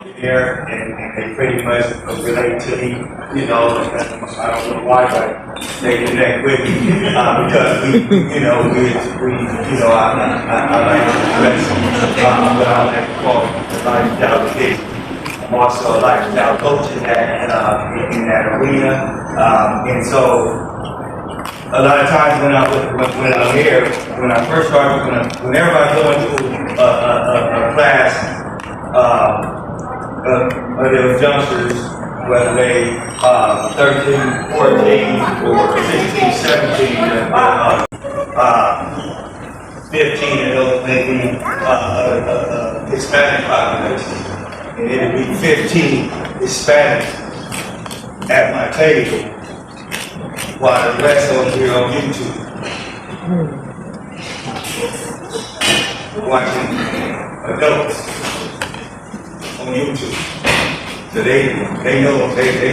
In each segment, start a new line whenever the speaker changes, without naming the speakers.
There, and they pretty much relate to me, you know, I don't know why, but they connect with me, because I like to dress, what I like to call the lifestyle kid. I'm also a lifestyle coach in that arena, and so a lot of times when I'm here, when I first started, whenever I go into a class, those youngsters, whether they 13, 14, or 16, 17, 15, and those maybe Hispanic population. And it'll be 15 Hispanics at my table while the rest over here on YouTube watching adults on YouTube. So they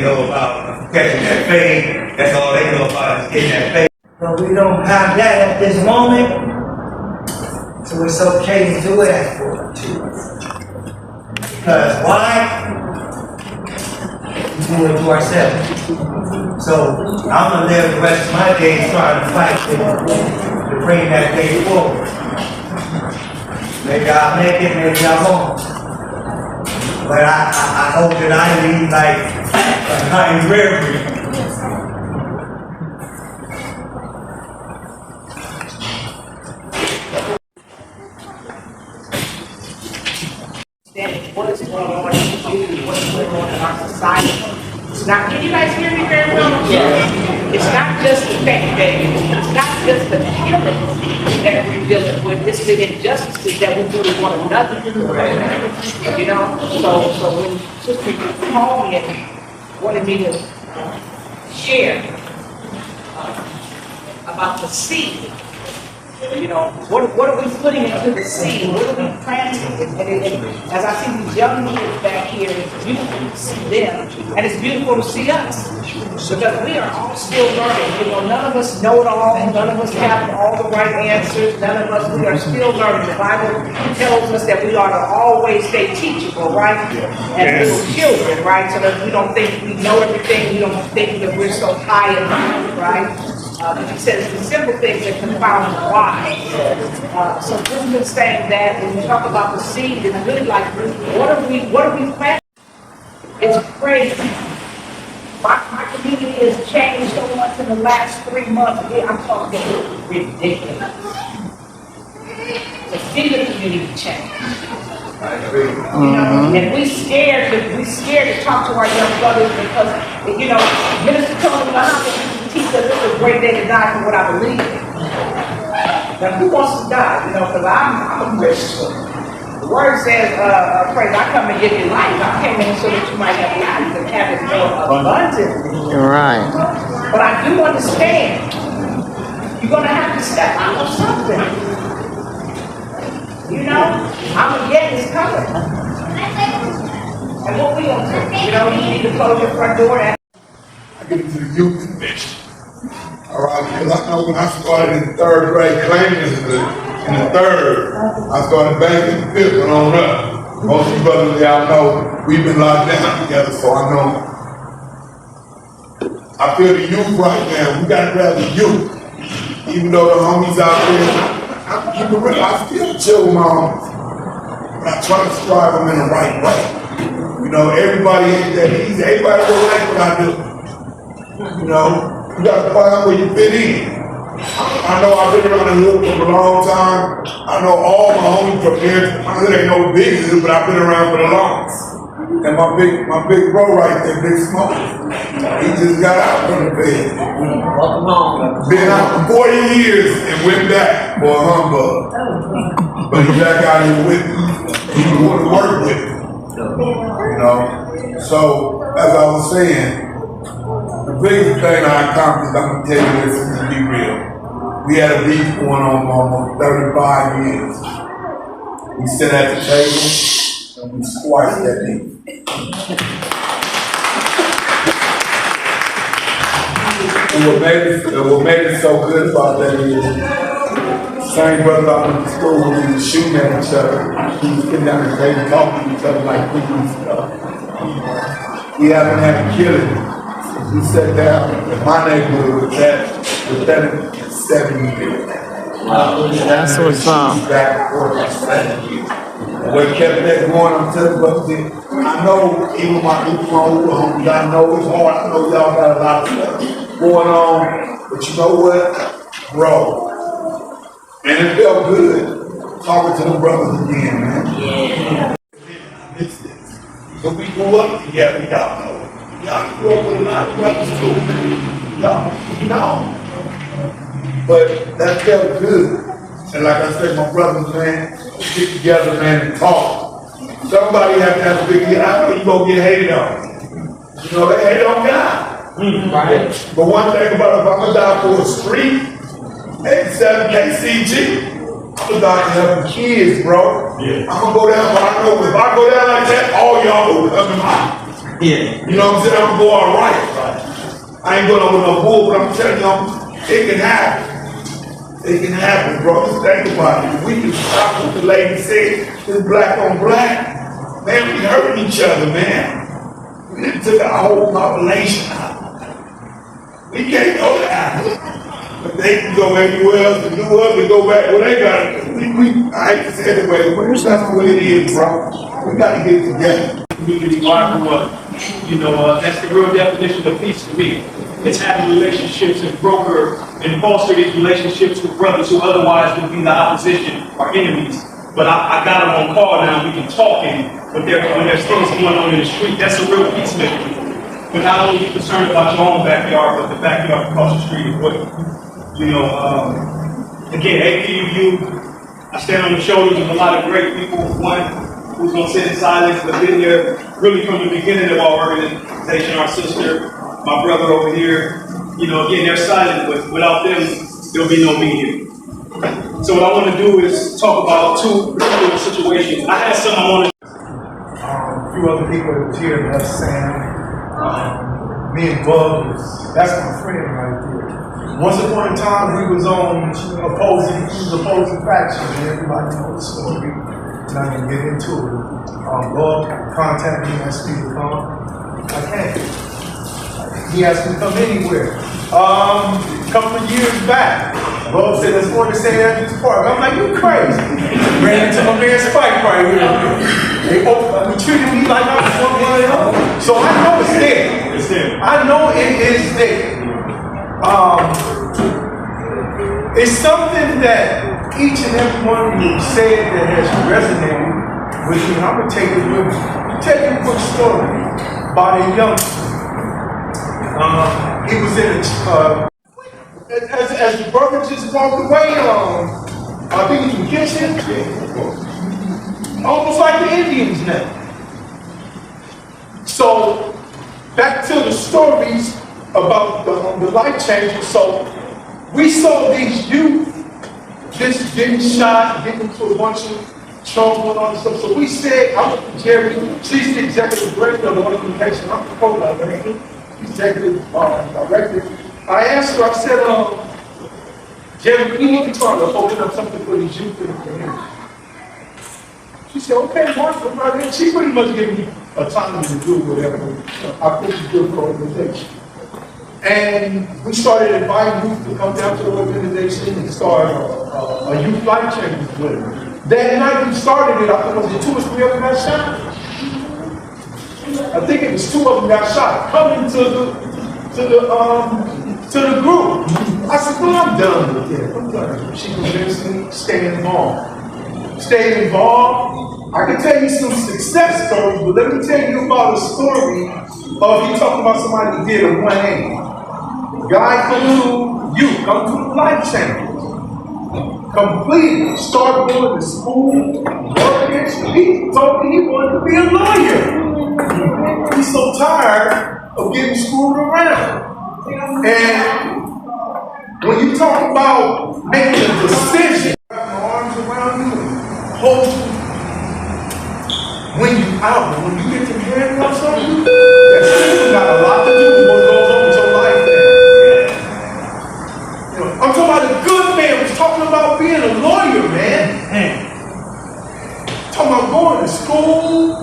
know about catching that fame. That's all they know about is getting that fame.
But we don't have that at this moment, so it's okay to do it at 42. Because why? We do it to ourselves. So I'm gonna live the rest of my days trying to fight to bring that day forward. Maybe I'll make it, maybe I won't. But I hope that I leave like a Heinz River.
What is going on in the community, what's going on in our society. It's not, can you guys hear me very well? Yeah. It's not just the fact that, it's not just the killings that we're dealing with, it's the injustices that we do to one another. You know, so when Sister called me and wanted me to share about the seed. You know, what are we putting into the seed? What are we planting? And as I see these young leaders back here, it's beautiful to see them, and it's beautiful to see us. Because we are all still learning. You know, none of us know it all, none of us have all the right answers, none of us, we are still learning. The Bible tells us that we ought to always stay teachable, right? As little children, right? So that we don't think we know everything, we don't think that we're so high and mighty, right? He says the simple things that confound the wise. So just been saying that when we talk about the seed, it's really like, what are we planting? It's crazy. My community has changed so much in the last 3 months. I'm talking ridiculous. To see the community change. You know, and we scared to talk to our young brothers because, you know, Minister Tony Muhammad teach us it's a great day to die for what I believe in. Now, who wants to die? You know, because I'm a Christian. The word says, praise, I come and give you life. I came in so that you might have life and have it more abundantly.
Right.
But I do understand you're going to have to step out of something. You know, Armageddon is coming. And what we going to do? You know, you need to close your front door.
I get into the youth convention. All right, because I know when I started in the third grade, claiming in the third, I started banking in the fifth and on up. Most of you brothers y'all know we've been locked down together, so I know. I feel the youth right now. We gotta grab the youth. Even though the homies out there, I'm keeping real. I still chill with my homies, but I try to strive them in the right way. You know, everybody ain't that easy. Everybody don't like what I do. You know, you gotta find out where you fit in. I know I've been around the hood for a long time. I know all my homies from here. I know they ain't no big hood, but I've been around for the longest. And my big bro right there, Big Smoke, he just got out from the bed.
Welcome home.
Been out for 40 years and went back for a humbug. But he's back out here with me. He want to work with me. You know? So, as I was saying, the biggest thing I accomplished, I'm gonna tell you this, to be real. We had a beef going on for almost 35 years. We sat at the table and we squashed that beef. And what made it so good about that is Same brother I went to school with, we was shooting at each other. We was sitting down the table talking to each other like we and stuff. We haven't had a killing. We sat down in my neighborhood with that in 7 years.
That's what's up.
Back and forth like 7 years. What kept that going, I'm telling you, brother, I know even my older homies, I know it's hard, I know y'all got a lot of stuff going on, but you know what, bro, and it felt good talking to the brothers again, man. Yeah. So we grew up together, y'all know. Y'all grew up with a lot of brothers too, man. Y'all know. But that felt good. And like I said, my brothers, man, get together, man, and talk. Somebody have to have a big deal. I know you gonna get hated on. You know, they hate on God. Right. But one thing about it, if I'm gonna die for a street, 87 KCG, I'm gonna die to helping kids, bro. Yeah. I'm gonna go down, but I know if I go down like that, all y'all will come in my. Yeah. You know what I'm saying? I'm gonna go all right. I ain't going over no bull, but I'm telling you, it can happen. It can happen, bro. Just think about it. We can stop what the lady said. It's black on black. Man, we hurting each other, man. We done took our whole population out. We can't go there. But they can go everywhere else and do us and go back where they got it. I hate to say it anyway, but that's what it is, bro. We got to get together.
Community wide, you know, that's the real definition of peace to me. It's having relationships and broker and foster these relationships with brothers who otherwise would be the opposition or enemies. But I got them on call now, we can talk, and when there's things going on in the street, that's a real peacemaker. But not only be concerned about your own backyard, but the backyard across the street as well. You know, again, APUU, I stand on the shoulders of a lot of great people. One who's gonna sit in silence, but been there really from the beginning of our organization, our sister, my brother over here. You know, again, they're silent, but without them, there'll be no me here. So what I want to do is talk about two particular situations. I had some I want to.
A few other people that was here, that's Sam, me and Bug, that's my friend right there. Once upon a time, we was on opposing factions, and everybody knows the story. Not gonna get into it. Bug contacted me, asked me to come. I can't. He asked me to come anywhere. A couple of years back, Bug said, let's go to St. Andrews Park. I'm like, you crazy. Ran into my man Spike right here. They treated me like I was one of them. So I know it's there.
It's there.
I know it is there. It's something that each and every one of you said that has resonated with me. I'm going to take it with me. Take a quick story about a youngster. He was in as the brother just walked away, I think he was in the kitchen, almost like the Indians now. So, back to the stories about the life changes. So, we saw these youth just getting shot, getting into a bunch of trouble and all this stuff. So we said, I'm Jerry, she's the executive director of the organization. I'm the co-director, executive director. I asked her, I said, Jerry, we need to try to open up something for these youth in the community. She said, okay, Martha, brother. She pretty much gave me autonomy to do whatever I think is good for the organization. And we started inviting youth to come down to the organization and start a youth life change with them. That night we started it, I think was it 2 or 3 of them got shot? I think it was 2 of them got shot. Coming to the group. I said, well, I'm done with it. I'm done. She convinced me, stay involved. Stay involved. I can tell you some success stories, but let me tell you about a story of you talking about somebody who did a 180. Guy come to the life change. Completely start going to school, working. He told me he wanted to be a lawyer. He's so tired of getting screwed around. And when you talk about making a decision, wrap my arms around you and hold you. When you out, when you get your handcuffs on you, that still got a lot to do with what goes on with your life. I'm talking about a good man who's talking talking about being a lawyer, man. Talking about going to school,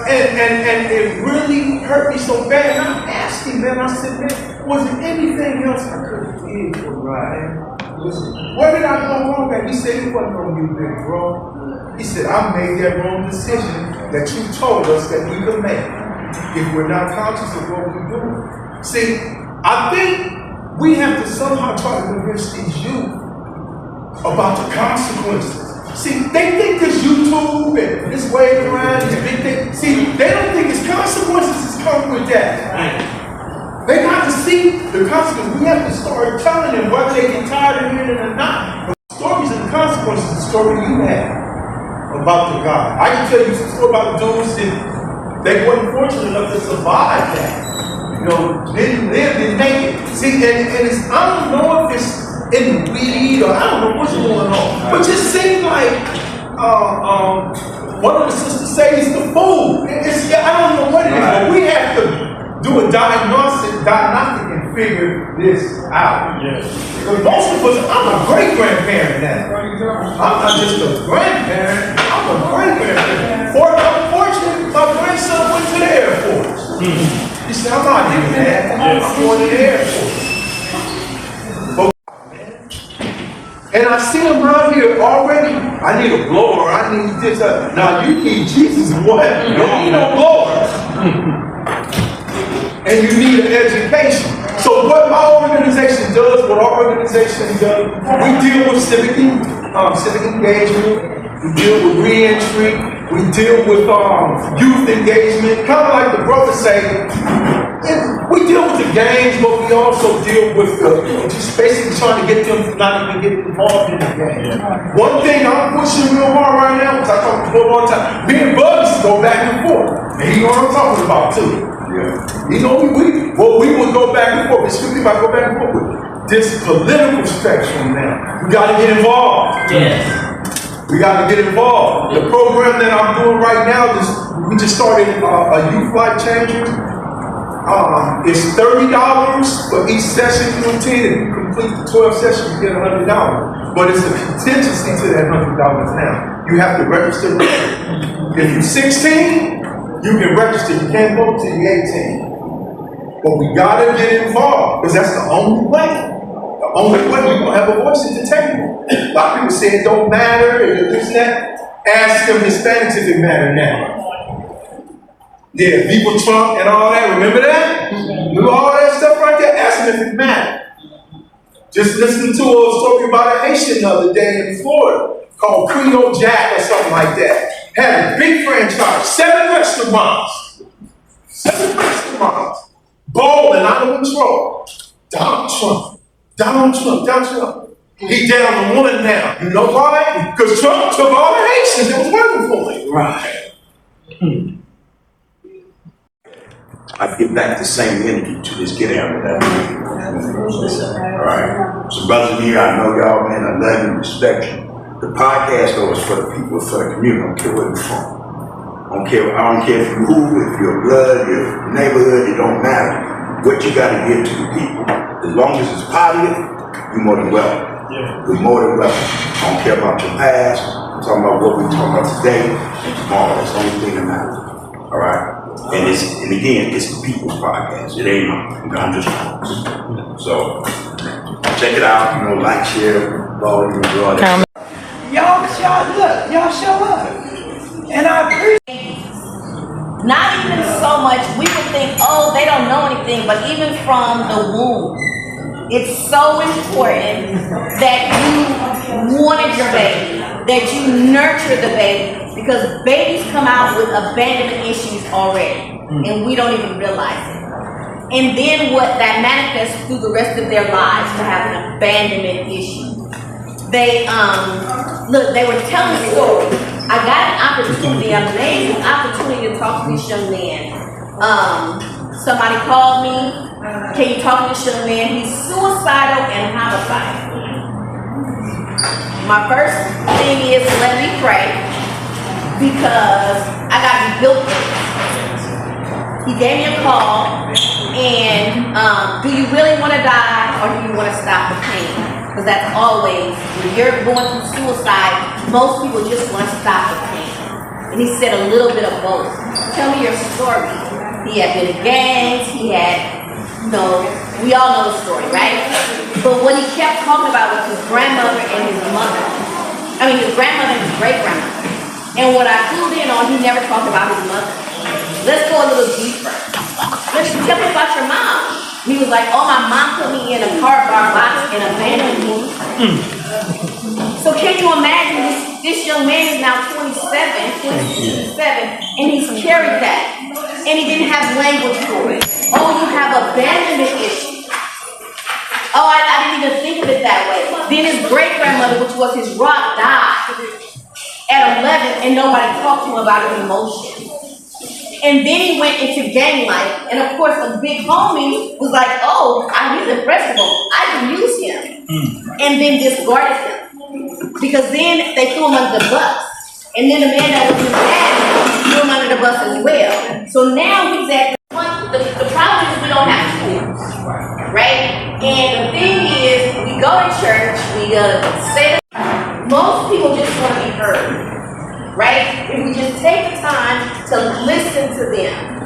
and it really hurt me so bad. And I asked him, man, I said, man, was there anything else I could have did for Ryan? Where did I go wrong at? He said, it wasn't on you, big bro. He said, I made that wrong decision that you told us that we could make if we're not conscious of what we're doing. See, I think we have to somehow try to convince these youth about the consequences. See, they think this YouTube and this wave around, this big thing. See, they don't think it's consequences that come with that. They got to see the consequences. We have to start telling them whether they get tired of hearing it or not. The stories and the consequences of the story you have about the God. I can tell you some story about the dudes that they weren't fortunate enough to survive that. You know, didn't live, didn't make it. See, and it's, I don't know if it's in the weed or I don't know what's going on. But just seems like one of the sisters says it's the food. I don't know what it is, but we have to do a diagnostic and figure this out. Yes. Because most of us, I'm a great-grandparent now. I'm not just a grandparent, I'm a great-grandparent. Unfortunately, my grandson went to the Air Force. He said, I'm not doing that. I'm going to the Air Force. And I see him around here already. I need a blower, I need this. Now you need Jesus, what? You don't need no blower. And you need an education. So what my organization does, we deal with civic engagement, we deal with re-entry, we deal with youth engagement, kind of like the brother say. We deal with the gangs, but we also deal with just basically trying to get them to not even get involved in the game. One thing I'm pushing real hard right now, because I talk to people all the time, me and Bugs go back and forth. And you know what I'm talking about too. Yeah. You know, we would go back and forth. It's strictly about go back and forth with this political spectrum now. We got to get involved. Yes. We got to get involved. The program that I'm doing right now, we just started a Youth Life Changer. It's $30 for each session you attend. If you complete the 12 sessions, you get $100. But it's a contingency to that $100 now. You have to register. If you're 16, you can register. You can't vote till you're 18. But we gotta get involved because that's the only way. The only way we're gonna have a voice at the table. A lot of people say it don't matter, this and that. Ask them Hispanics if it matters now. Yeah, people Trump and all that. Remember that? Remember all that stuff right there? Ask them if it mattered. Just listening to a story about a Haitian the other day in Florida called Creole Jack or something like that. Had a big franchise, 7 restaurants. 7 restaurants. Bowling out of control. Donald Trump. He down to 1 now. You know why? Because Trump took all the Haitians that was working for him. Right.
I give back the same energy to this get out of that. All right. So brothers here, I know y'all, man, I love and respect you. The podcast though is for the people, for the community. I don't care where you're from. I don't care if you move, if you're blood, your neighborhood, it don't matter. What you gotta give to the people. As long as it's positive, you're more than welcome. Yeah. You're more than welcome. I don't care about your past. I'm talking about what we're talking about today and tomorrow. That's the only thing that matters. All right. And again, it's the people's podcast. It ain't mine. I'm just so check it out. You know, like, share, follow, you enjoy that.
Y'all show up. And I appreciate.
Not even so much, we would think, oh, they don't know anything, but even from the womb, it's so important that you wanted your baby, that you nurture the baby, because babies come out with abandonment issues already, and we don't even realize it. And then what that manifests through the rest of their lives to have an abandonment issue. They were telling a story. I got an opportunity, an amazing opportunity to talk to this young man. Somebody called me, can you talk to this young man? He's suicidal and homicidal. My first thing is let me pray, because I got to be built for this. He gave me a call, and do you really want to die, or do you want to stop the pain? Because that's always, when you're going through suicide, most people just want to stop the pain. And he said a little bit of both. Tell me your story. He had been in gangs, he had, we all know the story, right? But what he kept talking about was his grandmother and his mother. His grandmother and his great-grandmother. And what I clued in on, he never talked about his mother. Let's go a little deeper. Tell me about your mom. He was like, oh, my mom put me in a cardboard box and abandoned me. So can you imagine this young man is now 26, 27, and he's carried that. And he didn't have language for it. Oh, you have abandonment issues. Oh, I didn't even think of it that way. Then his great-grandmother, which was his rock, died at 11, and nobody talked to him about his emotions. And then he went into gang life, and of course the big homie was like, oh, he's impressible, I can use him. And then discarded him. Because then they threw him under the bus. And then the man that was his dad threw him under the bus as well. So now he's at the problem is we don't have tools, right? And the thing is, we go to church, we say most people just want to be heard. Right? If we just take the time to listen to them,